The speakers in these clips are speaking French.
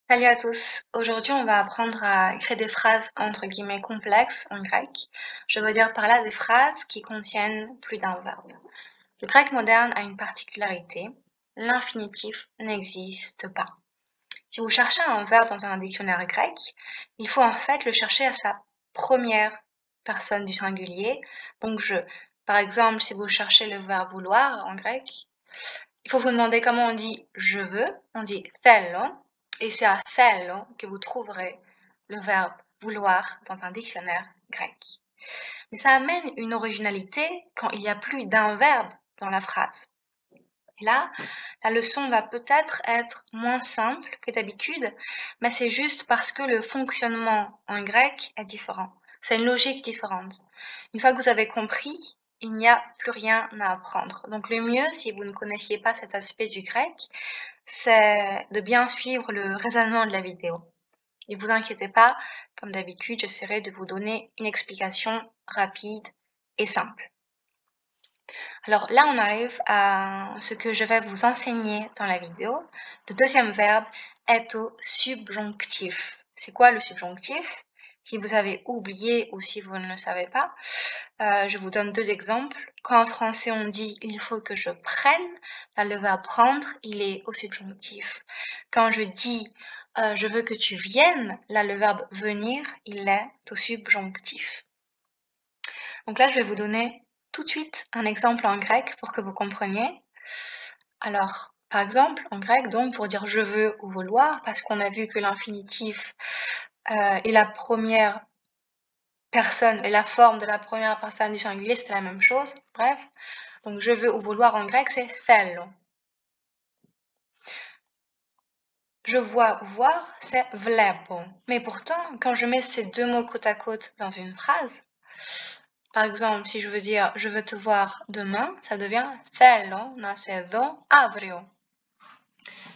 Salut à tous. Aujourd'hui, on va apprendre à créer des phrases entre guillemets complexes en grec. Je veux dire par là des phrases qui contiennent plus d'un verbe. Le grec moderne a une particularité. L'infinitif n'existe pas. Si vous cherchez un verbe dans un dictionnaire grec, il faut en fait le chercher à sa première personne du singulier. Donc je. Par exemple, si vous cherchez le verbe vouloir en grec, il faut vous demander comment on dit je veux. On dit θέλω. Et c'est à θέλω que vous trouverez le verbe vouloir dans un dictionnaire grec. Mais ça amène une originalité quand il y a plus d'un verbe dans la phrase. Et là, la leçon va peut-être être moins simple que d'habitude, mais c'est juste parce que le fonctionnement en grec est différent. C'est une logique différente. Une fois que vous avez compris, il n'y a plus rien à apprendre. Donc le mieux, si vous ne connaissiez pas cet aspect du grec, c'est de bien suivre le raisonnement de la vidéo. Ne vous inquiétez pas, comme d'habitude, j'essaierai de vous donner une explication rapide et simple. Alors là, on arrive à ce que je vais vous enseigner dans la vidéo. Le deuxième verbe est au subjonctif. C'est quoi le subjonctif? Si vous avez oublié ou si vous ne le savez pas, je vous donne deux exemples. Quand en français on dit « il faut que je prenne », là le verbe « prendre », il est au subjonctif. Quand je dis « je veux que tu viennes », là le verbe « venir », il est au subjonctif. Donc là, je vais vous donner tout de suite un exemple en grec pour que vous compreniez. Alors, par exemple, en grec, donc, pour dire « je veux » ou « vouloir », parce qu'on a vu que l'infinitif est la première personne et la forme de la première personne du singulier, c'est la même chose. Bref, donc je veux ou vouloir en grec, c'est θέλω. Je vois ou voir, c'est βλέπω. Mais pourtant, quand je mets ces deux mots côte à côte dans une phrase, par exemple, si je veux dire je veux te voir demain, ça devient θέλω να σε δω αύριο.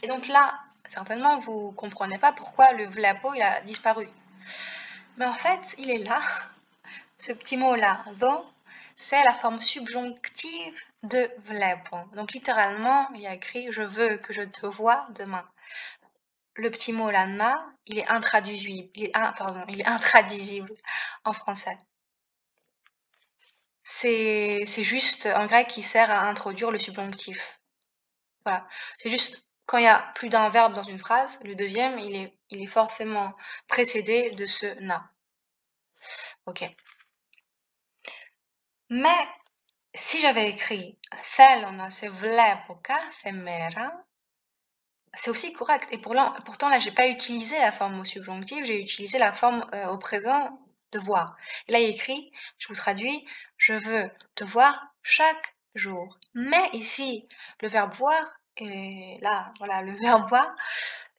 Et donc là, certainement, vous ne comprenez pas pourquoi le βλέπω il a disparu. Mais en fait, il est là. Ce petit mot-là, δω, c'est la forme subjonctive de βλέπω. Donc littéralement, il y a écrit je veux que je te vois demain. Le petit mot là, na, il est intraduisible. Il est intraduisible en français. C'est juste en grec qui sert à introduire le subjonctif. Voilà. C'est juste quand il y a plus d'un verbe dans une phrase, le deuxième, il est forcément précédé de ce na. Ok. Mais si j'avais écrit θέλω να σε βλέπω κάθε μέρα, c'est aussi correct. Et pourtant là, j'ai pas utilisé la forme au subjonctif, j'ai utilisé la forme au présent de voir. Et là, il est écrit, je vous traduis, je veux te voir chaque jour. Mais ici, le verbe voir et là, voilà, le verbe voir,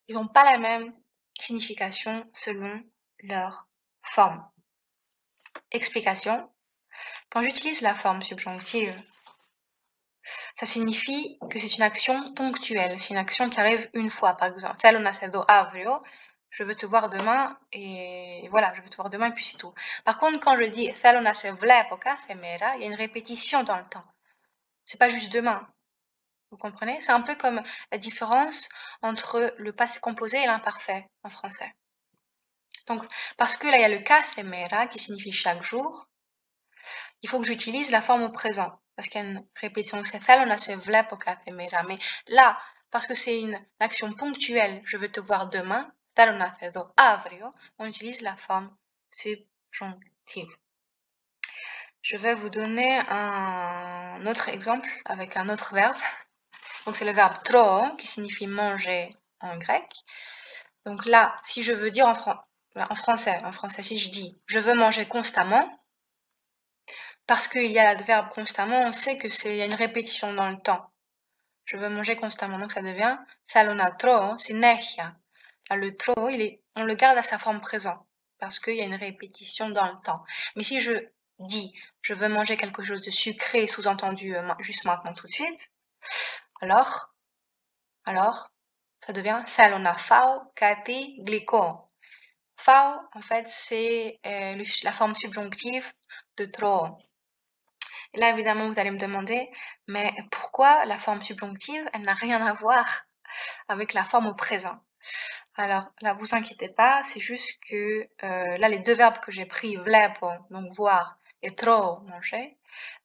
ils n'ont pas la même signification selon leur forme. Explication. Quand j'utilise la forme subjonctive, ça signifie que c'est une action ponctuelle, c'est une action qui arrive une fois, par exemple. Θέλω να σε δω αύριο, je veux te voir demain, et voilà, je veux te voir demain, et puis c'est tout. Par contre, quand je dis θέλω να σε βλέπω κάθε μέρα, il y a une répétition dans le temps. C'est pas juste demain. Vous comprenez? C'est un peu comme la différence entre le passé composé et l'imparfait en français. Donc, parce que là, il y a le κάθε μέρα qui signifie chaque jour, il faut que j'utilise la forme au présent. Parce qu'il y a une répétition, c'est θέλω να σε βλέπω κάθε μέρα. Mais là, parce que c'est une action ponctuelle, je veux te voir demain, θέλω να σε δω αύριο, on utilise la forme subjonctive. Je vais vous donner un autre exemple avec un autre verbe. Donc c'est le verbe tro qui signifie manger en grec. Donc là, si je veux dire en français, si je dis je veux manger constamment, parce qu'il y a l'adverbe constamment, on sait que il y a une répétition dans le temps. Je veux manger constamment, donc ça devient θέλω να τρώω συνέχεια. Là, le tro, on le garde à sa forme présent, parce qu'il y a une répétition dans le temps. Mais si je dis je veux manger quelque chose de sucré, sous-entendu juste maintenant tout de suite, alors, ça devient θέλω να φάω κάτι γλυκό. Φάω, en fait, c'est la forme subjonctive de tro. Et là, évidemment, vous allez me demander, mais pourquoi la forme subjonctive, elle n'a rien à voir avec la forme au présent? Alors là, vous inquiétez pas, c'est juste que là, les deux verbes que j'ai pris, vlepo, donc voir, et tro, manger,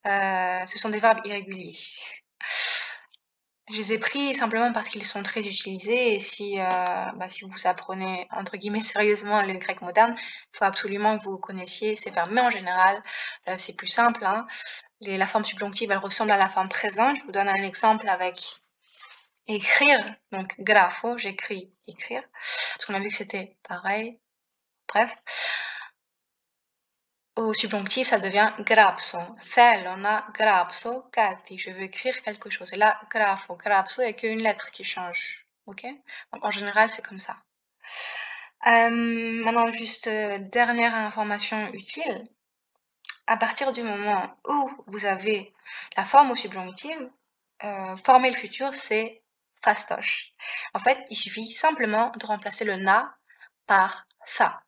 ce sont des verbes irréguliers. Je les ai pris simplement parce qu'ils sont très utilisés et si vous apprenez entre guillemets «sérieusement» le grec moderne, il faut absolument que vous connaissiez ces verbes. Mais en général, c'est plus simple, hein. La forme subjonctive, elle ressemble à la forme présent. Je vous donne un exemple avec écrire, donc grafo, j'écris, écrire, parce qu'on a vu que c'était pareil. Bref. Au subjonctif, ça devient grapso. Θέλω να γράψω κάτι. Je veux écrire quelque chose. Et là, grafo, grapso, il n'y a qu'une lettre qui change. Ok? Donc en général, c'est comme ça. Maintenant, juste dernière information utile. À partir du moment où vous avez la forme au subjonctif, former le futur, c'est fastoche. En fait, il suffit simplement de remplacer le na par ça.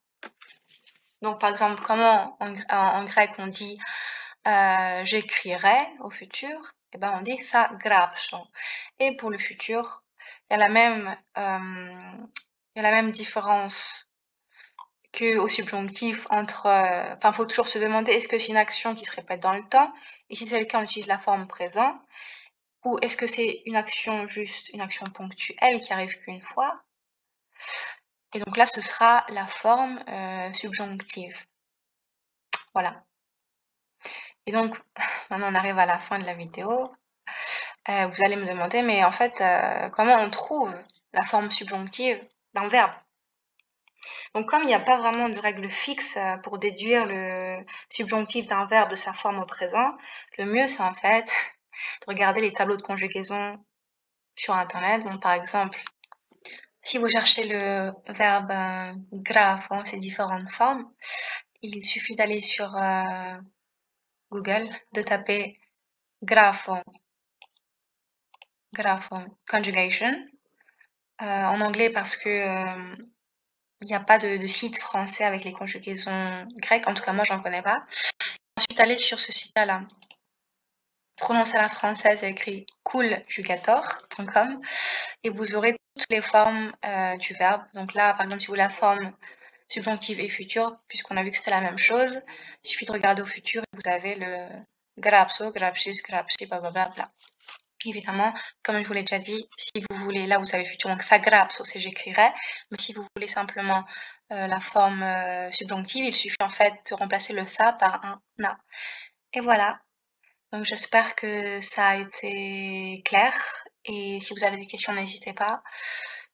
Donc, par exemple, comment en grec on dit j'écrirai au futur, eh ben, on dit θα γράψω. Et pour le futur, il y a la même différence qu'au subjonctif entre... Enfin, il faut toujours se demander est-ce que c'est une action qui se répète dans le temps, et si c'est le cas, on utilise la forme présent, ou est-ce que c'est une action juste, une action ponctuelle qui arrive qu'une fois. Et donc là, ce sera la forme subjonctive. Voilà. Et donc, maintenant on arrive à la fin de la vidéo. Vous allez me demander, mais en fait, comment on trouve la forme subjonctive d'un verbe? Donc comme il n'y a pas vraiment de règle fixe pour déduire le subjonctif d'un verbe de sa forme au présent, le mieux c'est en fait de regarder les tableaux de conjugaison sur internet. Bon, par exemple, si vous cherchez le verbe grafo, ses différentes formes, il suffit d'aller sur Google, de taper grafo conjugation en anglais parce que il n'y a pas de site français avec les conjugaisons grecques, en tout cas moi j'en connais pas. Ensuite allez sur ce site-là, prononcez à la française écrit cooljugator.com et vous aurez toutes les formes du verbe. Donc là par exemple si vous voulez la forme subjonctive et future, puisqu'on a vu que c'était la même chose, il suffit de regarder au futur et vous avez le grapso, grapsis, grapsi, blablabla. Évidemment, comme je vous l'ai déjà dit, si vous voulez, là vous avez futur, donc ça grapso, c'est j'écrirai, mais si vous voulez simplement la forme subjonctive, il suffit en fait de remplacer le ça par un na. Et voilà, donc j'espère que ça a été clair, et si vous avez des questions, n'hésitez pas.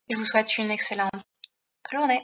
Je vous souhaite une excellente journée.